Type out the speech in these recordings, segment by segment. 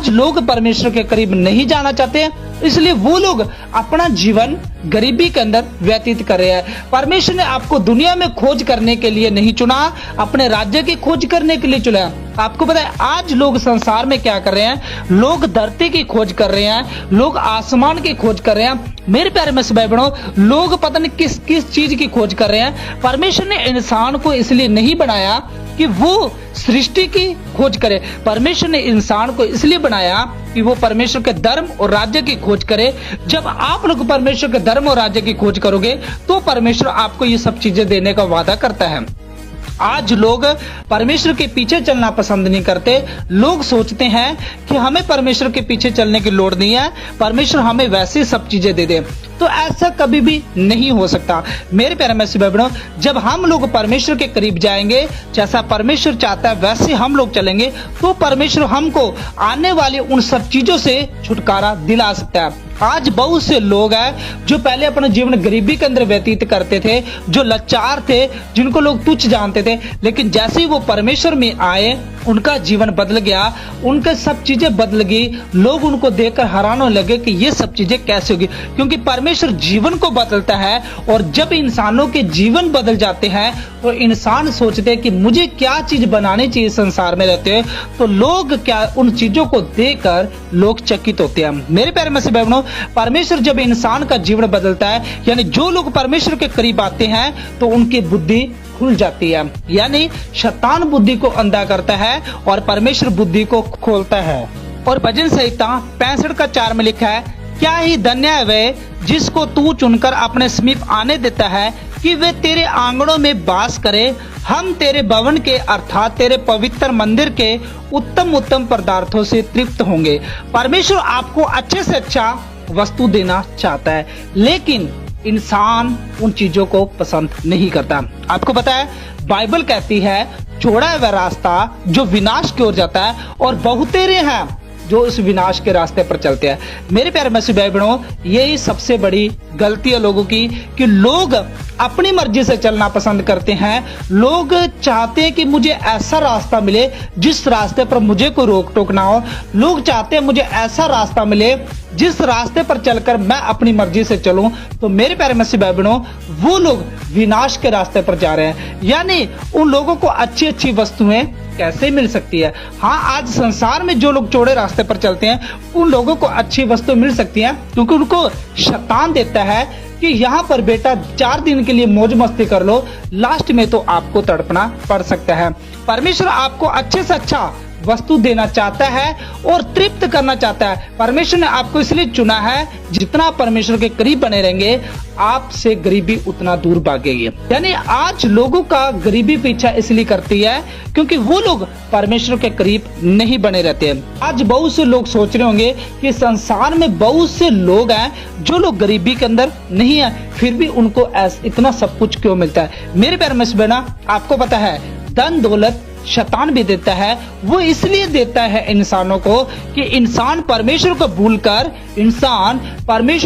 आज लोग परमेश्वर के करीब नहीं जाना चाहते हैं, इसलिए वो लोग अपना जीवन गरीबी के अंदर व्यतीत कर रहे हैं। परमेश्वर ने आपको दुनिया में खोज करने के लिए नहीं चुना, अपने राज्य की खोज करने के लिए चुना। आपको पता है आज लोग संसार में क्या कर रहे हैं? लोग धरती की खोज कर रहे हैं, लोग आसमान की खोज कर रहे हैं। मेरे प्यारे में भाई बहनों, लोग पता नहीं किस किस चीज की खोज कर रहे हैं। परमेश्वर ने इंसान को इसलिए नहीं बनाया कि वो सृष्टि की खोज करे। परमेश्वर ने इंसान को इसलिए बनाया कि वो परमेश्वर के धर्म और राज्य की खोज करे। जब आप लोग परमेश्वर के धर्म और राज्य की खोज करोगे तो परमेश्वर आपको ये सब चीजें देने का वादा करता है। आज लोग परमेश्वर के पीछे चलना पसंद नहीं करते। लोग सोचते हैं कि हमें परमेश्वर के पीछे चलने की लोड़ नहीं है, परमेश्वर हमें वैसे सब चीजें दे दे। तो ऐसा कभी भी नहीं हो सकता। मेरे प्यारे मसीह भाई बहनों, जब हम लोग परमेश्वर के करीब जाएंगे, जैसा परमेश्वर चाहता है वैसे हम लोग चलेंगे, तो परमेश्वर हमको आने वाली उन सब चीजों से छुटकारा दिला सकता है। आज बहुत से लोग हैं जो पहले अपना जीवन गरीबी के अंदर व्यतीत करते थे, जो लाचार थे, जिनको लोग तुच्छ जानते थे, लेकिन जैसे ही वो परमेश्वर में आए उनका जीवन बदल गया, उनके सब चीजें बदल गई। लोग उनको देखकर हैरान होने लगे कि ये सब चीजें कैसे होगी, क्योंकि परमेश्वर जीवन को बदलता है। और जब इंसानों के जीवन बदल जाते हैं तो इंसान सोचते हैं कि मुझे क्या चीज बनानी चाहिए संसार में रहते हुए, तो लोग क्या उन चीजों को देखकर लोग चकित होते हैं। मेरे प्यारे मसीह भाई बहनों, परमेश्वर जब इंसान का जीवन बदलता है, यानी जो लोग परमेश्वर के करीब आते हैं तो उनकी बुद्धि खुल जाती है, यानी शैतान बुद्धि को अंधा करता है और परमेश्वर बुद्धि को खोलता है। और भजन संहिता 65:4 में लिखा है, क्या ही धन्य है वे जिसको तू चुनकर अपने समीप आने देता है कि वे तेरे आंगनों में वास करे। हम तेरे भवन के अर्थात तेरे पवित्र मंदिर के उत्तम उत्तम पदार्थों से तृप्त होंगे। परमेश्वर आपको अच्छे से अच्छा वस्तु देना चाहता है, लेकिन इंसान उन चीजों को पसंद नहीं करता। आपको पता है बाइबल कहती है, चौड़ा है वह रास्ता जो विनाश की ओर जाता है और बहुतेरे हैं जो इस विनाश के रास्ते पर चलते हैं। मेरे प्यारे मसीह भाई बहनों, यही सबसे बड़ी गलती है लोगों की कि लोग अपनी मर्जी से चलना पसंद करते हैं। लोग चाहते हैं कि मुझे ऐसा रास्ता मिले जिस रास्ते पर मुझे कोई रोक टोक ना हो। लोग चाहते हैं मुझे ऐसा रास्ता मिले जिस रास्ते पर चलकर मैं अपनी मर्जी से चलूं। तो मेरे प्यारे मसीह भाई बहनों, वो लोग विनाश के रास्ते पर जा रहे हैं। यानी उन लोगों को अच्छी अच्छी वस्तुएं कैसे मिल सकती है? हाँ, आज संसार में जो लोग चौड़े रास्ते पर चलते हैं उन लोगों को अच्छी वस्तु मिल सकती है, क्योंकि उनको शैतान देता है कि यहाँ पर बेटा 4 दिन के लिए मौज मस्ती कर लो, लास्ट में तो आपको तड़पना पड़ सकता है। परमेश्वर आपको अच्छे से अच्छा वस्तु देना चाहता है और तृप्त करना चाहता है। परमेश्वर ने आपको इसलिए चुना है, जितना परमेश्वर के करीब बने रहेंगे आपसे गरीबी उतना दूर भागेगी। यानी आज लोगों का गरीबी पीछा इसलिए करती है क्योंकि वो लोग परमेश्वर के करीब नहीं बने रहते हैं। आज बहुत से लोग सोच रहे होंगे कि संसार में बहुत से लोग हैं जो लोग गरीबी के अंदर नहीं है, फिर भी उनको इतना सब कुछ क्यों मिलता है? मेरे प्यारे मसीह बहनों, आपको पता है धन दौलत शैतान भी देता है। वो इसलिए देता है इंसानों को कि इंसान परमेश्वर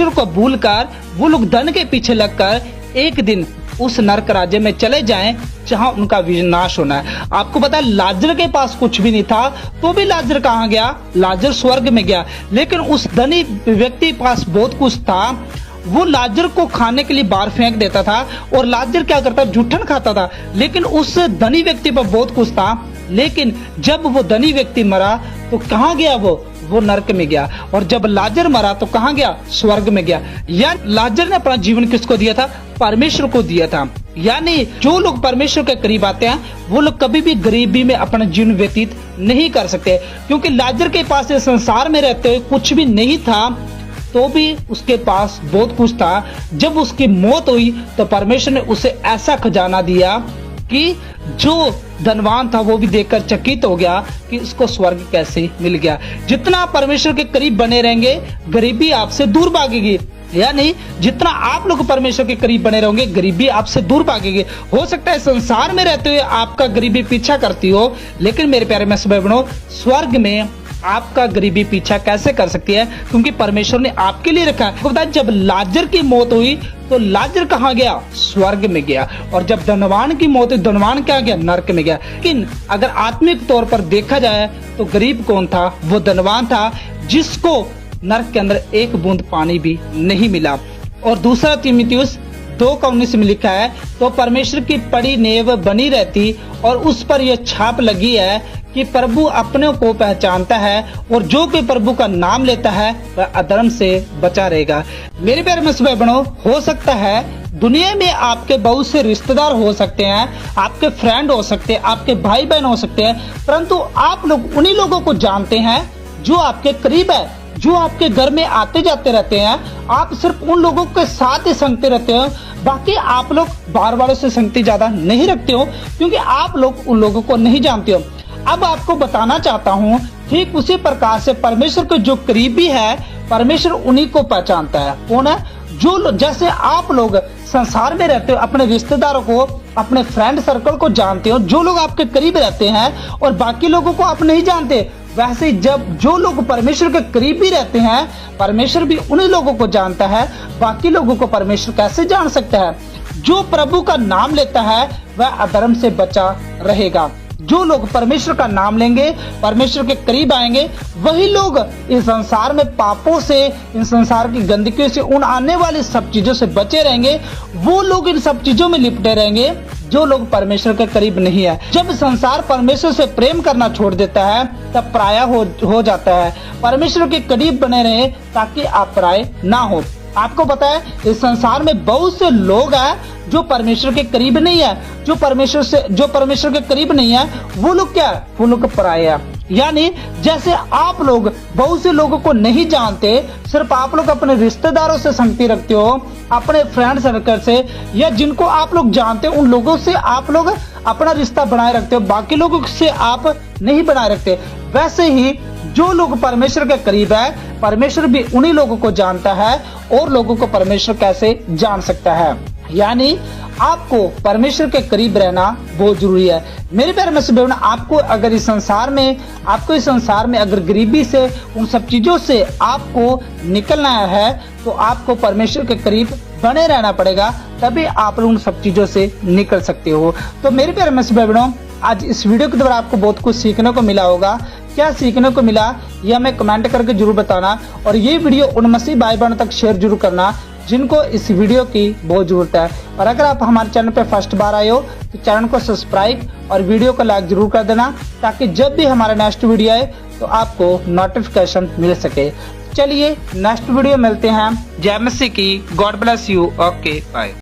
को भूलकर वो लोग धन के पीछे लगकर एक दिन उस नरक राज्य में चले जाएं जहां उनका विनाश होना है। आपको पता है लाजर के पास कुछ भी नहीं था तो भी लाजर कहां गया? लाजर स्वर्ग में गया। लेकिन उस धनी व्यक्ति के पास बहुत कुछ था, वो लाजर को खाने के लिए बाहर फेंक देता था और लाजर क्या करता? जूठन खाता था। लेकिन उस धनी व्यक्ति पर बहुत कुछ था, लेकिन जब वो धनी व्यक्ति मरा तो कहां गया? वो नरक में गया। और जब लाजर मरा तो कहां गया? स्वर्ग में गया। या लाजर ने अपना जीवन किसको दिया था? परमेश्वर को दिया था। यानी जो लोग परमेश्वर के करीब आते हैं वो लोग कभी भी गरीबी में अपना जीवन व्यतीत नहीं कर सकते, क्योंकि लाजर के पास इस संसार में रहते हुए कुछ भी नहीं था तो भी उसके पास बहुत कुछ था। जब उसकी मौत हुई तो परमेश्वर ने उसे ऐसा खजाना दिया कि जो धनवान था वो भी देखकर चकित हो गया कि इसको स्वर्ग कैसे मिल गया। जितना परमेश्वर के करीब बने रहेंगे गरीबी आपसे दूर भागेगी। यानी जितना आप लोग परमेश्वर के करीब बने रहोगे गरीबी आपसे दूर भागेगी। हो सकता है संसार में रहते हुए आपका गरीबी पीछा करती हो, लेकिन मेरे प्यारे मसीह भाई बहनों, स्वर्ग में आपका गरीबी पीछा कैसे कर सकती है, क्योंकि परमेश्वर ने आपके लिए रखा है। बताया जब लाजर की मौत हुई तो लाजर कहाँ गया? स्वर्ग में गया। और जब धनवान की मौत हुई, धनवान क्या गया? नरक में गया। लेकिन अगर आत्मिक तौर पर देखा जाए तो गरीब कौन था? वो धनवान था जिसको नरक के अंदर एक बूंद पानी भी नहीं मिला। और दूसरा तीमुथियुस 2:19 में लिखा है, तो परमेश्वर की पड़ी नेव बनी रहती और उस पर यह छाप लगी है कि प्रभु अपने को पहचानता है और जो कोई प्रभु का नाम लेता है वह अधर्म से बचा रहेगा। मेरे प्यारे मसीह बहनों, हो सकता है दुनिया में आपके बहुत से रिश्तेदार हो सकते हैं, आपके फ्रेंड हो सकते हैं, आपके भाई बहन हो सकते हैं, परंतु आप लोग उन्हीं लोगों को जानते हैं जो आपके करीब है, जो आपके घर में आते जाते रहते हैं। आप सिर्फ उन लोगों के साथ ही संगते रहते हो, बाकी आप लोग बाहर वालों से संगति ज्यादा नहीं रखते हो, क्योंकि आप लोग उन लोगों को नहीं जानते हो। अब आपको बताना चाहता हूँ, ठीक उसी प्रकार से परमेश्वर के जो करीबी है, परमेश्वर उन्हीं को पहचानता है। कौन है? जो जैसे आप लोग संसार में रहते हो, अपने रिश्तेदारों को, अपने फ्रेंड सर्कल को जानते हो, जो लोग आपके करीब रहते हैं और बाकी लोगों को आप नहीं जानते, वैसे ही जब जो लोग परमेश्वर के करीब भी रहते हैं, परमेश्वर भी उन्हीं लोगों को जानता है। बाकी लोगों को परमेश्वर कैसे जान सकता है? जो प्रभु का नाम लेता है वह अधर्म से बचा रहेगा। जो लोग परमेश्वर का नाम लेंगे, परमेश्वर के करीब आएंगे, वही लोग इस संसार में पापों से, इन संसार की गंदगी से, उन आने वाली सब चीजों से बचे रहेंगे। वो लोग इन सब चीजों में लिपटे रहेंगे जो लोग परमेश्वर के करीब नहीं है। जब संसार परमेश्वर से प्रेम करना छोड़ देता है तब पराया हो जाता है। परमेश्वर के करीब बने रहे ताकि आप पराये ना हो। आपको पता है इस संसार में बहुत से लोग हैं जो परमेश्वर के करीब नहीं है, जो परमेश्वर के करीब नहीं है, वो लोग क्या है? वो लोग पराये हैं। यानी जैसे आप लोग बहुत से लोगों को नहीं जानते, सिर्फ आप लोग अपने रिश्तेदारों से संगति रखते हो, अपने फ्रेंड सर्कल से, या जिनको आप लोग जानते हो उन लोगों से आप लोग अपना रिश्ता बनाए रखते हो, बाकी लोगों से आप नहीं बनाए रखते। वैसे ही जो लोग परमेश्वर के करीब है, परमेश्वर भी उन्हीं लोगों को जानता है। और लोगों को परमेश्वर कैसे जान सकता है? यानी आपको परमेश्वर के करीब रहना बहुत जरूरी है। मेरे प्यारे मसीह भाइयों, आपको इस संसार में अगर गरीबी से, उन सब चीजों से आपको निकलना है तो आपको परमेश्वर के करीब बने रहना पड़ेगा, तभी आप उन सब चीजों से निकल सकते हो। तो मेरे प्यारे मसीह भाइयों, आज इस वीडियो के द्वारा आपको बहुत कुछ सीखने को मिला होगा। क्या सीखने को मिला यह हमें कमेंट करके जरूर बताना, और ये वीडियो उन मसीह भाई बहनों तक शेयर जरूर करना जिनको इस वीडियो की बहुत जरूरत है। और अगर आप हमारे चैनल पे फर्स्ट बार आए हो तो चैनल को सब्सक्राइब और वीडियो को लाइक जरूर कर देना, ताकि जब भी हमारा नेक्स्ट वीडियो आए तो आपको नोटिफिकेशन मिल सके। चलिए नेक्स्ट वीडियो मिलते हैं। जय मसीह की। God bless you. Okay bye.